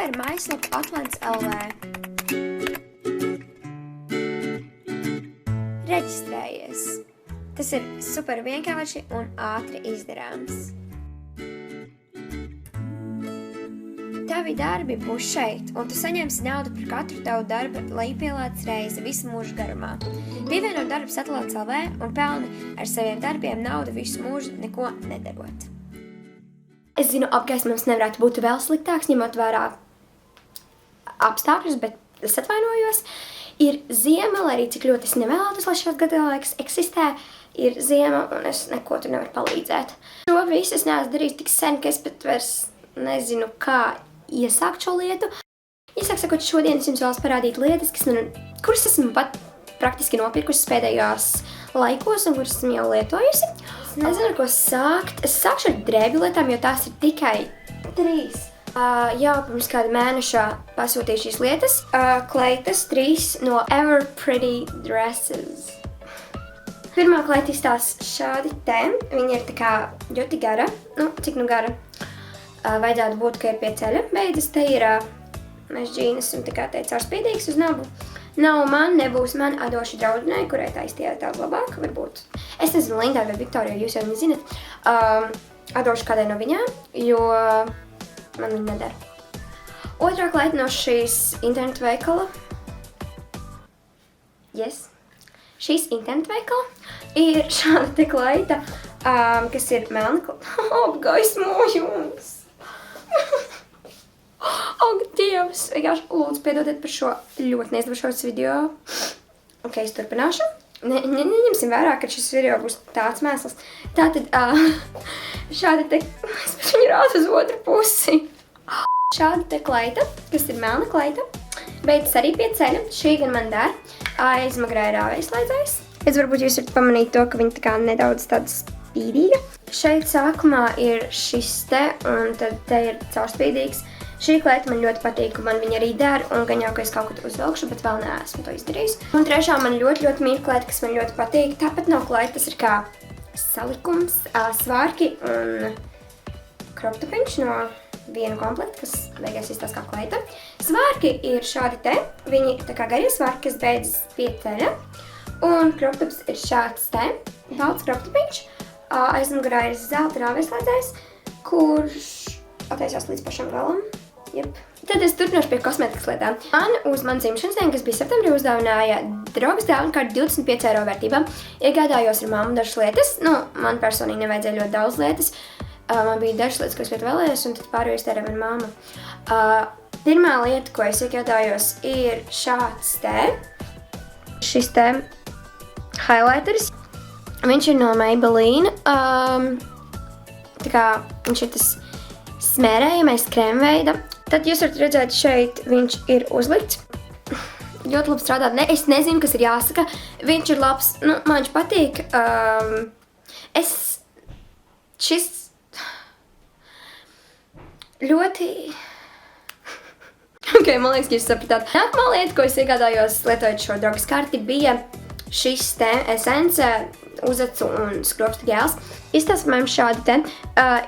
Atver mājaslapu Atlants LV. Reģistrējies. Tas ir super vienkārši un ātri izdarāms. Tavi darbi būs šeit, un tu saņemsi naudu par katru tavu darbu lejupielādes reizi visu mūžu garumā. Pievieno darbus Atlants LV un pelni ar saviem darbiem naudu visu mūžu neko nedarot. Es zinu, apgaismojums nevarētu būt vēl sliktāks, ņemot vērā apstākļus, bet es atvainojos. Ir ziema, lai arī cik ļoti es nevēlētos, lai šāds gadalaiks eksistē, ir ziema un es neko tur nevaru palīdzēt. Šo visu es neesmu darījis tik sen, ka es pat vairs nezinu, kā iesākt šo lietu. Iesāk sakot, šodien es jums vēlos parādīt lietas, kuras esmu pat praktiski nopirkusi pēdējās laikos un kuras esmu jau lietojusi. Es nezinu, ar ko sākt. Es sākšu ar drēbju lietām, jo tās ir tikai 3. Jau pirms kāda mēneša pasūtīju šīs lietas. Kleitas 3 no Ever Pretty Dresses. Pirmā kleita izstās šādi te. Viņa ir tā kā ļoti gara. Cik gara? Vajadzētu būt, ka ir pie ceļa. Beidzas te ir mēs džīnas un tā kā te caurspīdīgs uz nabu. Nav man, nebūs man, atdošu draudzenei, kurai tā iztiet daudz labāk, varbūt. Es nezinu, Lindai vai Viktorija, jūs jau viņu zinat. Atdošu kādai no viņām, jo man viņa nedara. Otrā kleita no šīs internetu veikala. Šīs internetu veikala ir šāda te kleita, kas ir melna apgaismojums. Ak, Dievs! Vienkārši lūdzu piedodiet par šo ļoti neizdevušos video. Ok, es turpināšu. Neņemsim vērā, ka šis video būs tāds mēsls. Tātad, šāda te... Es pat viņu rādu uz otru pusi. Šāda te kleita, kas ir melna kleita, beidzas arī pie ceļa. Šī gan man der. Aizmagrē ir āvēslēdzējs. Es varbūt jūs varat pamanīt to, ka viņa tā kā nedaudz tāda spīdīga. Šeit sākumā ir šis te, un tad te ir caurspīdīgs. Šī kleita man ļoti patīk, un man viņa arī der, un gan jau, ka es kaut ko uzvelkšu, bet vēl neesmu to izdarījis. Un trešā man ļoti mīl kleita, kas man ļoti patīk. Tāpat nav kleita, tas ir kā salikums, svārki un kroptopiņš no viena komplekta, kas beigās izstās kā kleita. Svārki ir šādi te, viņi tā kā garie svārki, kas beidzas pie ceļa. Un kroptops ir šāds te, balts kroptopiņš. Aizmugurā ir zelta rāvēslēdzējs, kurš attaisās līdz pašam galam. Tad es turpināšu pie kosmētikas lietām. Man uz manu dzimšanas dienu, kas bija septembrī, uzdāvināja draugs dāvanu kārtu 25 eiro vērtībā. Iegādājos ar mammu dažas lietas. Man personīgi nevajadzēja ļoti daudz lietas. Man bija dažas lietas, ko es ļoti vēlējos, un tad pārējo iztērēju ar mammu. Pirmā lieta, ko es iegādājos, ir šāds te. Šis te highlighteris. Viņš ir no Maybelline. Tā kā viņš ir tas smērējamais krēmveida. Tad jūs varat redzēt, šeit viņš ir uzlikts. Ļoti labi strādāt. Es nezinu, kas ir jāsaka. Viņš ir labs. Man viņš patīk. Šis ļoti... Ok, man liekas, ka jūs sapratāt. Nākamā lieta, ko es iegādājos lietojot šo draugas karti, bija šis te Essence uzacu un skropstu gēls. Izstāstam šādi te.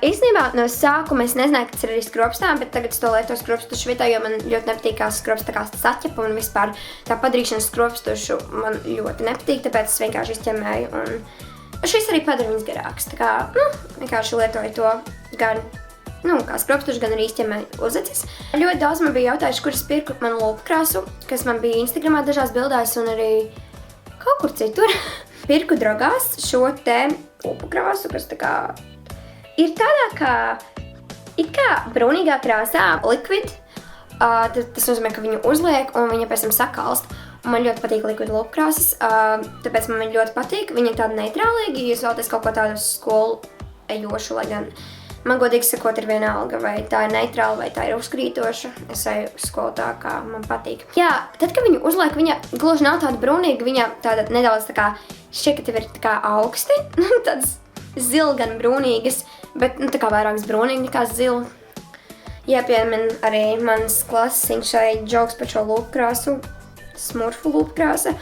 Īstenībā no sākuma es nezināju, ka tas ir arī skropstām, bet tagad es to lietoju skropstušu vietā, jo man ļoti nepatīk kā skropsta kā saķepa un vispār tā padarīšanas skropstušu man ļoti nepatīk, tāpēc es vienkārši izķemmēju un šis arī padara viņas garāks. Tā kā, vienkārši lietoju to gan, kā skropstušu, gan arī izķemmēju uzacis. Ļoti daudz man bija jautājuši, kuras pirku man lūpkrāsu, kas man bija Instagramā dažās bildēs un arī kaut kur citur. Pirku drogās šo te upu krāsu, kas tā kā ir tādā kā brūnīgā krāsā, liquid. Tas nozīmē, ka viņu uzliek un viņa pēc tam sakalst. Un man ļoti patīk liquid upu krāsas, tāpēc man viņa ļoti patīk. Viņa ir tāda neitrālīga, ja jūs vēlaties kaut ko tādu skolu ejošu, lai gan man godīgi sakot ir vienalga, vai tā ir neitrāla, vai tā ir uzkrītoša. Es eju uz skolu tā, kā man patīk. Jā, tad, kad viņu uzliek, viņa gluži nav tāda brūnīga, viņa tāda nedaudz tā kā šķiet, ka tev ir tā kā augsti, tādas zilgan brūnīgas, bet tā kā vairākas brūnīgi nekā zila. Jāpiemin arī manas klasiņš šai džoks par šo lūpkrāsu, smurfu lūpkrāsa.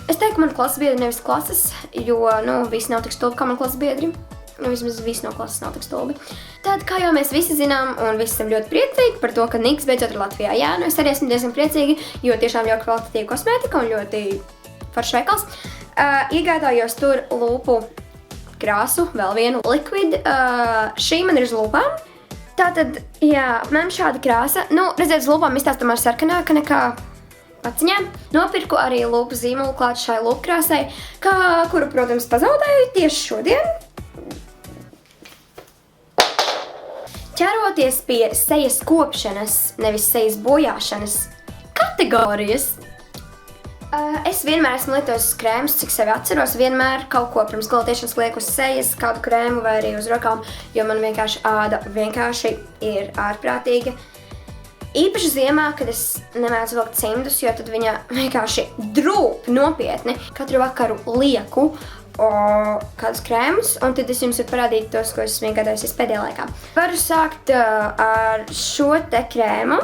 Es teiktu, man klases biedri nevis klases, jo, visi nav tik stulbi kā man klases biedri. Nu, vismaz visi no klases nav tik stulbi. Tad, kā jau mēs visi zinām, un visi esam ļoti priecīgi par to, ka Niks beidzot ir Latvijā. Jā, nu es arī esmu diezgan priecīgi, jo tiešām ļoti kvalitatīva kosmētika un ļoti foršs veikals. Iegādājos tur lūpu krāsu, vēl vienu liquid. Šī man ir uz lūpām. Tātad, jā, apmēram šāda krāsa. Nu, redziet, uz lūpām izstāst tomēr sarkanāka nekā paciņām. Nopirku arī lūpu zīmolu klāt šai lūpu krāsai, kuru, protams, pazaudēju tieši šodien. Ķeroties pie sejas kopšanas, nevis sejas bojāšanas kategorijas, es vienmēr esmu lietojis krēmus, cik sevi atceros, vienmēr kaut ko pirms gulētiešanas lieku uz sejas, kādu krēmu vai arī uz rokām, jo man vienkārši āda vienkārši ir ārprātīga. Īpaši ziemā, kad es nemēdzu vilkt cimdus, jo tad viņa vienkārši drūp nopietni. Katru vakaru lieku kādus krēmus, un tad es jums varu parādīt tos, ko esmu iegādājusies pēdējā laikā. Varu sākt ar šo te krēmu.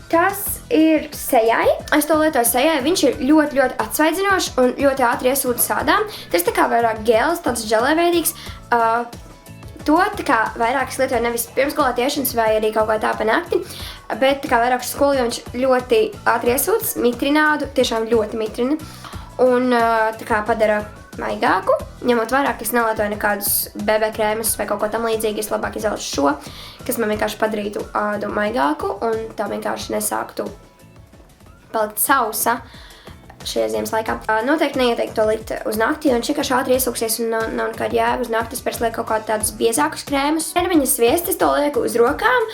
Tas ir sejai. Es to lietoju sejai. Viņš ir ļoti, ļoti atsvaidzinošs un ļoti ātri iesūda sādā. Tas tā kā vairāk gels, tāds želēveidīgs. To tā kā vairāk es lietoju nevis pirms gulētiešanas vai arī kaut kā tā pa nakti, bet tā kā vairāk skolu, jo viņš ļoti ātri iesūds, mitrinādu, tiešām ļoti mitrina. Un tā kā padara maigāku, ņemot vairāk, es nelietoju nekādus BB krēmus vai kaut ko tam līdzīgi, es labāk izvēlēšu šo, kas man vienkārši padarītu ādu maigāku un tā vienkārši nesāktu palikt sausa šajā ziemas laikā. Noteikti neieteiktu to likt uz nakti, jo viņš vienkārši ātri iesūksies un nav nekāda jēga uz nakti. Es pēc lieku kaut kādus tādus biezākus krēmus. Ķermeņa sviests, es to lieku uz rokām.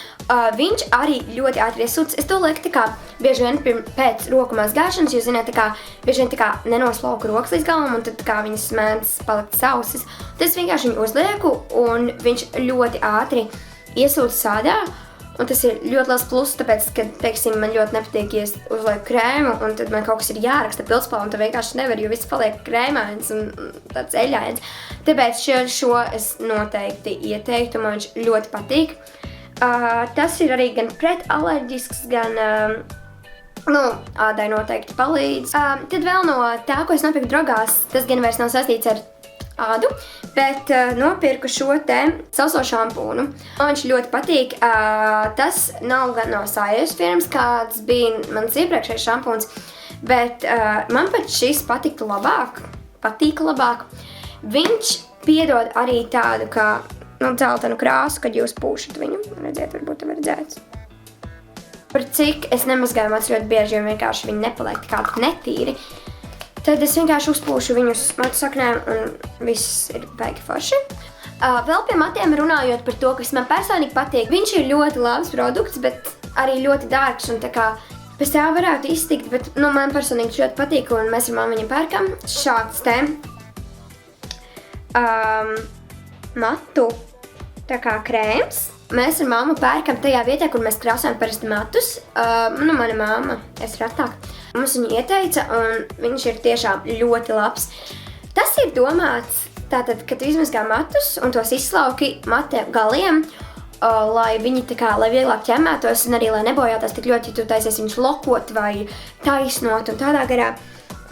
Viņš arī ļoti ātri iesūc. Es to lieku tā kā bieži vien pēc roku mazgāšanas, jo, ziniet, tā kā bieži vien tā kā nenoslauku rokas līdz galam un tad tā kā viņas mēdz palikt sausas. Tad es vienkārši viņu uzlieku un viņš ļoti ātri iesūc sādā. Un tas ir ļoti liels pluss, tāpēc, ka, teiksim, man ļoti nepatīk, ja es uzlieku krēmu, un tad man kaut kas ir jāraksta pildspalva, un tad vienkārši nevar, jo viss paliek krēmains un tāds eļains. Tāpēc šo es noteikti ieteiktu, man viņš ļoti patīk. Tas ir arī gan pretalerģisks, gan, ādai noteikti palīdz. Tad vēl no tā, ko es nopirku drogās, tas gan vairs nav saistīts ar ādu, bet nopirku šo te sauso šampūnu. Man viņš ļoti patīk. Tas nav gan no Sājus firmas, kāds bija mans iepriekšējais šampūns, bet man pat šis patīk labāk. Viņš piedod arī tādu kā dzeltenu krāsu, kad jūs pūšat viņu. Redziet, varbūt tev redzēts. Par cik es nemazgāju mats ļoti bieži, jo vienkārši viņi nepaliek kā netīri. Tad es vienkārši uzpūšu viņus matu saknēm un viss ir baigi forši. Vēl pie matiem runājot par to, kas man personīgi patīk. Viņš ir ļoti labs produkts, bet arī ļoti dārgs un tā kā pēc tā varētu iztikt, bet man personīgi ļoti patīk un mēs ar mammu viņam pērkam šāds te matu tā kā krēms. Mēs ar mammu pērkam tajā vietā, kur mēs krāsojam parasti matus. Mana mamma, es retāk. Mums viņu ieteica, un viņš ir tiešām ļoti labs. Tas ir domāts, tātad, kad izmazgā matus un tos izslauki mate galiem, lai viņi tā kā, lai vieglāk ķemmētos un arī, lai nebojātos tik ļoti, ja tu taisies viņus lokot vai taisnot un tādā garā.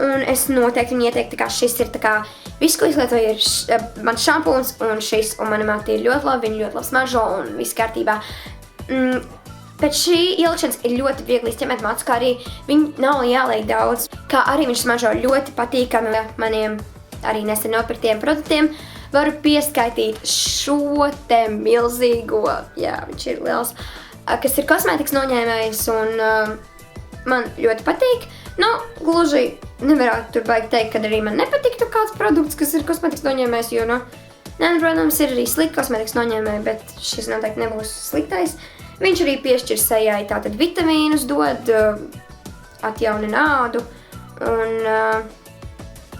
Un es noteikti viņu ieteiktu, tā kā šis ir tā kā, viss, ko izlietoju, ir mans šampūns un šis, un mana mati ir ļoti labi, viņa ļoti labi smaržo un viss kārtībā. Pēc šī ielikšanas ir ļoti viegli izķemmēt matus, kā arī viņi nav jāliek daudz, kā arī viņš smaržo ļoti patīkami maniem arī nesen nopirktiem produktiem. Varu pieskaitīt šo te milzīgo, jā, viņš ir liels, kas ir kosmētikas noņēmējs un man ļoti patīk. Gluži nevarētu tur baigi teikt, kad arī man nepatiktu kāds produkts, kas ir kosmētikas noņēmējs, jo, protams, ir arī slikti kosmētikas noņēmēji, bet šis noteikti nebūs sliktais. Viņš arī piešķir sejai tātad vitamīnus, dod, atjaunina ādu un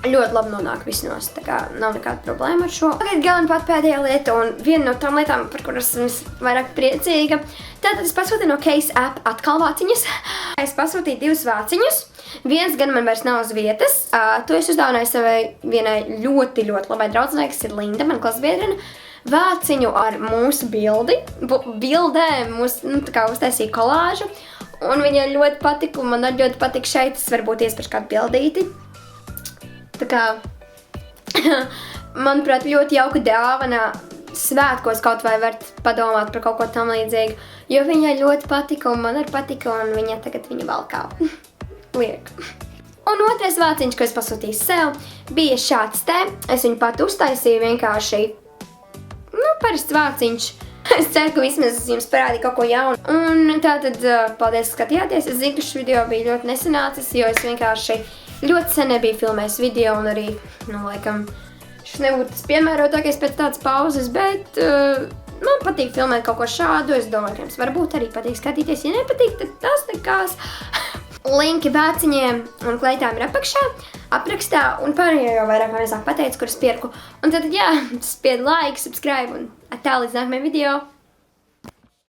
ļoti labi nonāk visnos, tā kā nav nekāda problēma ar šo. Tagad gan pat pēdējā lieta un viena no tām lietām, par kuras esmu vairāk priecīga. Tātad es pasūtīju no Case App atkal vāciņus. Es pasūtīju 2 vāciņus. Viens gan man vairs nav uz vietas. To es uzdāvināju savai vienai ļoti, ļoti labai draudzenei, kas ir Linda, man klasbiedrene. Vāciņu ar mūsu bildēm, tā kā uztaisīju kolāžu. Un viņai ļoti patika, un man ļoti patika šeit. Es varbūt iesprašu kādu bildīti. Tā kā manuprāt, ļoti jauka dāvana svētkos kaut vai varat padomāt par kaut ko tam līdzīgu, jo viņai ļoti patika un man arī patika un viņa tagad viņu valkā. Liek. Un otrais vāciņš, ko es pasūtīju sev, bija šāds te. Es viņu pat uztaisīju vienkārši, parasts vāciņš. Es ceru, ka vismaz es jums parādīju kaut ko jaunu. Un tātad, paldies, ka skatījāties. Es zinu, ka šis video bija ļoti nesanācis, jo es vienkārši ļoti sen nebiju filmējis video un arī, laikam, šis nebūtu tas piemērotākais pēc tādas pauzes, bet man patīk filmēt kaut ko šādu. Es domāju, ka jums varbūt arī patīk skatīties. Ja nepatīk, tad tas nekās. Linki vāciņiem un kleitām ir aprakstā, un pārējo jau vairāk vai mazāk pateicu, kuras pirku. Un tad, jā, spied like, subscribe un tā līdz nākamajam video.